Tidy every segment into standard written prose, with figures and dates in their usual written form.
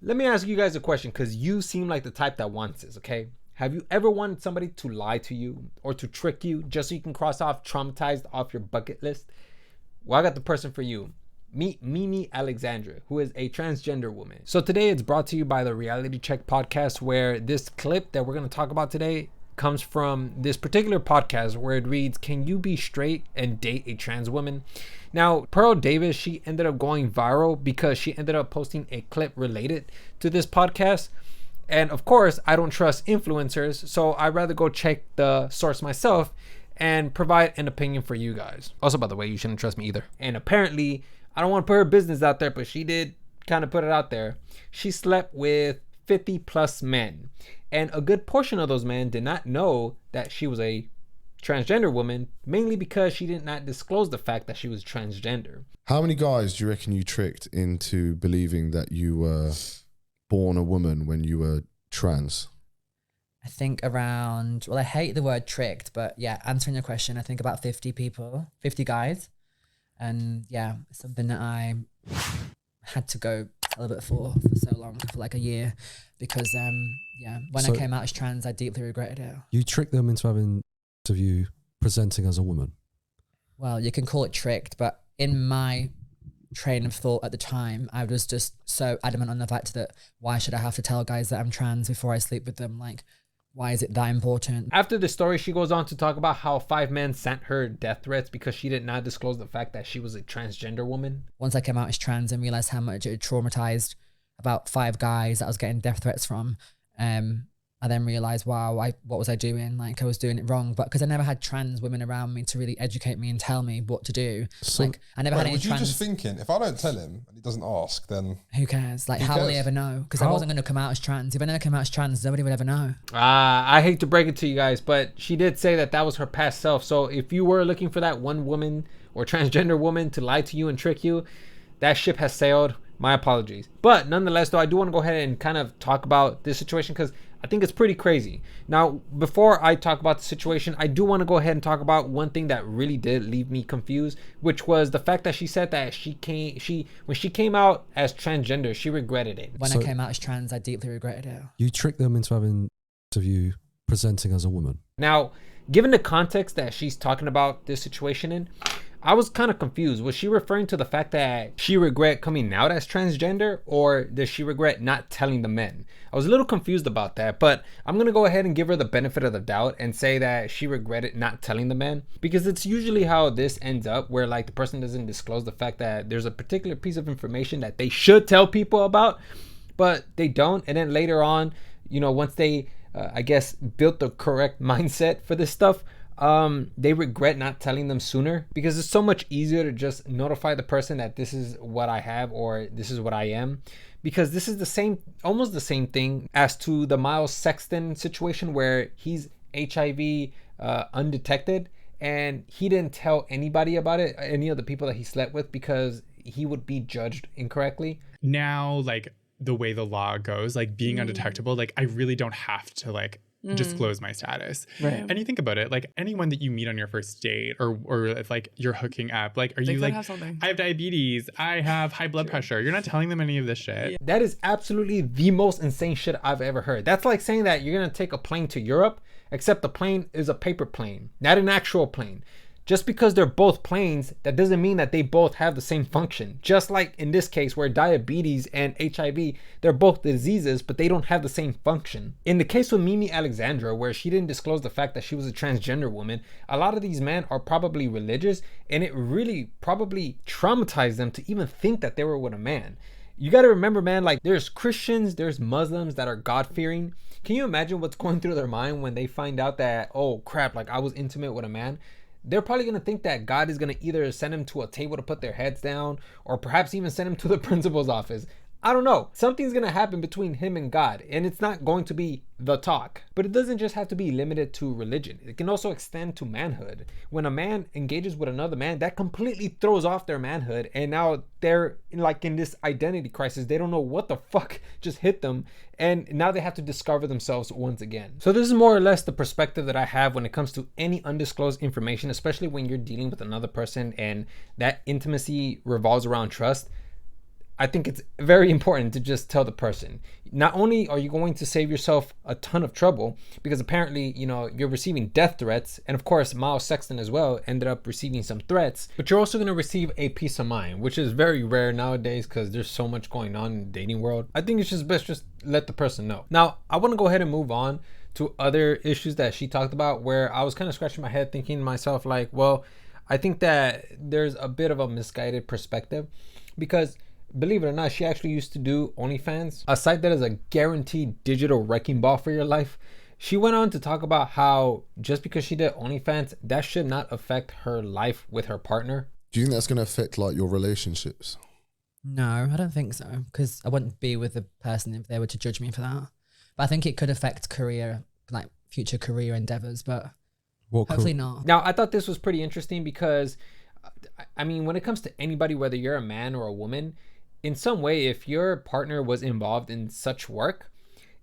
Let me ask you guys a question, because you seem like the type that wants this, okay? Have you ever wanted somebody to lie to you or to trick you just so you can cross off traumatized off your bucket list? Well, I got the person for you. Meet Mimi Alexandra, who is a transgender woman. So today it's brought to you by the Reality Check podcast, where this clip that we're going to talk about today comes from this particular podcast where it reads, "Can you be straight and date a trans woman?" Now, Pearl Davis, she ended up going viral because she ended up posting a clip related to this podcast. And of course, I don't trust influencers, so I'd rather go check the source myself and provide an opinion for you guys. Also, by the way, you shouldn't trust me either. And apparently, I don't want to put her business out there, but she did kind of put it out there. She slept with 50 plus men. And a good portion of those men did not know that she was a transgender woman, mainly because she did not disclose the fact that she was transgender. How many guys do you reckon you tricked into believing that you were born a woman when you were trans? I think around, well, I hate the word tricked, but yeah, answering your question, I think about 50 people, 50 guys. And yeah, something that I had to go celibate for so long, for like a year, because when I came out as trans, I deeply regretted it. You tricked them into having of you presenting as a woman? Well, you can call it tricked, but in my train of thought at the time, I was just so adamant on the fact that why should I have to tell guys that I'm trans before I sleep with them? Like, why is it that important? After the story, she goes on to talk about how 5 men sent her death threats because she did not disclose the fact that she was a transgender woman. Once I came out as trans and realized how much it had traumatized about 5 guys that I was getting death threats from, I then realized, wow, what was I doing? Like, I was doing it wrong. But because I never had trans women around me to really educate me and tell me what to do. So, like, I never had any was trans... you just thinking, if I don't tell him and he doesn't ask, then... Who cares? Like, how will he ever know? Because I wasn't going to come out as trans. If I never came out as trans, nobody would ever know. I hate to break it to you guys, but she did say that that was her past self. So if you were looking for that one woman or transgender woman to lie to you and trick you, that ship has sailed. My apologies. But nonetheless, though, I do want to go ahead and kind of talk about this situation because I think it's pretty crazy. Now, before I talk about the situation, I do want to go ahead and talk about one thing that really did leave me confused, which was the fact that she said that when she came out as transgender, she regretted it. When I came out as trans, I deeply regretted it. You tricked them into having of you presenting as a woman. Now, given the context that she's talking about this situation in, I was kind of confused. Was she referring to the fact that she regret coming out as transgender, or does she regret not telling the men? I was a little confused about that, but I'm going to go ahead and give her the benefit of the doubt and say that she regretted not telling the men, because it's usually how this ends up, where like the person doesn't disclose the fact that there's a particular piece of information that they should tell people about, but they don't. And then later on, once they, I guess, built the correct mindset for this stuff, they regret not telling them sooner, because it's so much easier to just notify the person that this is what I have or this is what I am, because this is almost the same thing as to the Miles Sexton situation where he's HIV undetected and he didn't tell anybody about it, any of the people that he slept with, because he would be judged incorrectly. Now, like, the way the law goes, like being undetectable, like I really don't have to like disclose my status. Right. And you think about it, like anyone that you meet on your first date or if like you're hooking up, like are you like, I have diabetes, I have high blood pressure. You're not telling them any of this shit. Yeah. That is absolutely the most insane shit I've ever heard. That's like saying that you're going to take a plane to Europe, except the plane is a paper plane, not an actual plane. Just because they're both planes, that doesn't mean that they both have the same function. Just like in this case where diabetes and HIV, they're both diseases, but they don't have the same function. In the case with Mimi Alexandra, where she didn't disclose the fact that she was a transgender woman, a lot of these men are probably religious, and it really probably traumatized them to even think that they were with a man. You got to remember, man, like there's Christians, there's Muslims that are God-fearing. Can you imagine what's going through their mind when they find out that, oh crap, like I was intimate with a man? They're probably going to think that God is going to either send them to a table to put their heads down, or perhaps even send them to the principal's office. I don't know. Something's going to happen between him and God, and it's not going to be the talk. But it doesn't just have to be limited to religion. It can also extend to manhood. When a man engages with another man, that completely throws off their manhood, and now they're like in this identity crisis. They don't know what the fuck just hit them, and now they have to discover themselves once again. So this is more or less the perspective that I have when it comes to any undisclosed information, especially when you're dealing with another person and that intimacy revolves around trust. I think it's very important to just tell the person. Not only are you going to save yourself a ton of trouble, because apparently, you know, you're receiving death threats, and of course, Miles Sexton as well ended up receiving some threats, but you're also going to receive a peace of mind, which is very rare nowadays because there's so much going on in the dating world. I think it's just best just let the person know. Now, I want to go ahead and move on to other issues that she talked about, where I was kind of scratching my head thinking to myself, like, well, I think that there's a bit of a misguided perspective, because believe it or not, she actually used to do OnlyFans, a site that is a guaranteed digital wrecking ball for your life. She went on to talk about how just because she did OnlyFans, that should not affect her life with her partner. Do you think that's going to affect like your relationships? No, I don't think so, because I wouldn't be with the person if they were to judge me for that. But I think it could affect career, like future career endeavors, but hopefully not. Now, I thought this was pretty interesting because, I mean, when it comes to anybody, whether you're a man or a woman, in some way, if your partner was involved in such work,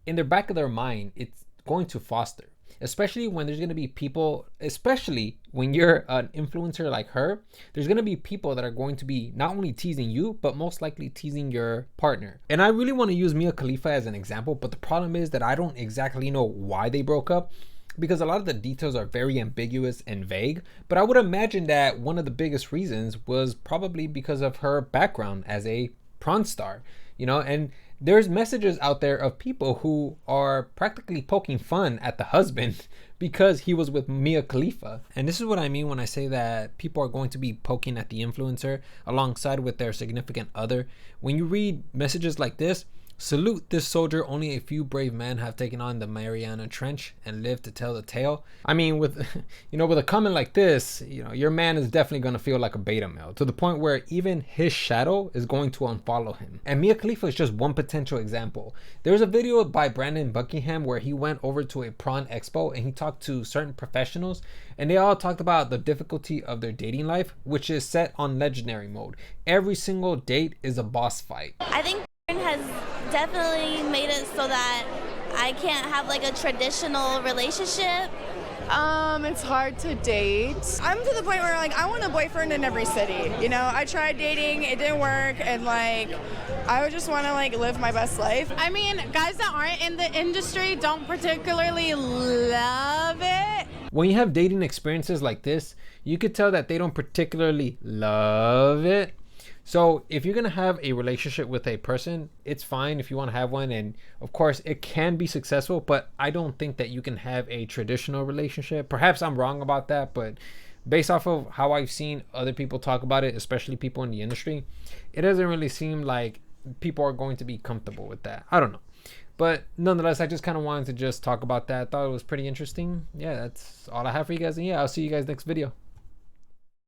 in the back of their mind, it's going to foster. Especially when there's going to be people, especially when you're an influencer like her, there's going to be people that are going to be not only teasing you, but most likely teasing your partner. And I really want to use Mia Khalifa as an example, but the problem is that I don't exactly know why they broke up, because a lot of the details are very ambiguous and vague. But I would imagine that one of the biggest reasons was probably because of her background as a prawn star, you know, and there's messages out there of people who are practically poking fun at the husband because he was with Mia Khalifa. And this is what I mean when I say that people are going to be poking at the influencer alongside with their significant other. When you read messages like this, salute this soldier, only a few brave men have taken on the Mariana Trench and lived to tell the tale. I mean, with, you know, with a comment like this, you know, your man is definitely going to feel like a beta male, to the point where even his shadow is going to unfollow him. And Mia Khalifa is just one potential example. There's a video by Brandon Buckingham where he went over to a prawn expo and he talked to certain professionals, and they all talked about the difficulty of their dating life, which is set on legendary mode. Every single date is a boss fight. I think has definitely made it so that I can't have like a traditional relationship. It's hard to date. I'm to the point where like I want a boyfriend in every city. You know, I tried dating, it didn't work, and like I would just want to like live my best life. I mean, guys that aren't in the industry don't particularly love it. When you have dating experiences like this, you could tell that they don't particularly love it. So if you're going to have a relationship with a person, it's fine if you want to have one. And of course, it can be successful, but I don't think that you can have a traditional relationship. Perhaps I'm wrong about that, but based off of how I've seen other people talk about it, especially people in the industry, it doesn't really seem like people are going to be comfortable with that. I don't know. But nonetheless, I just kind of wanted to just talk about that. I thought it was pretty interesting. Yeah, that's all I have for you guys. And yeah, I'll see you guys next video.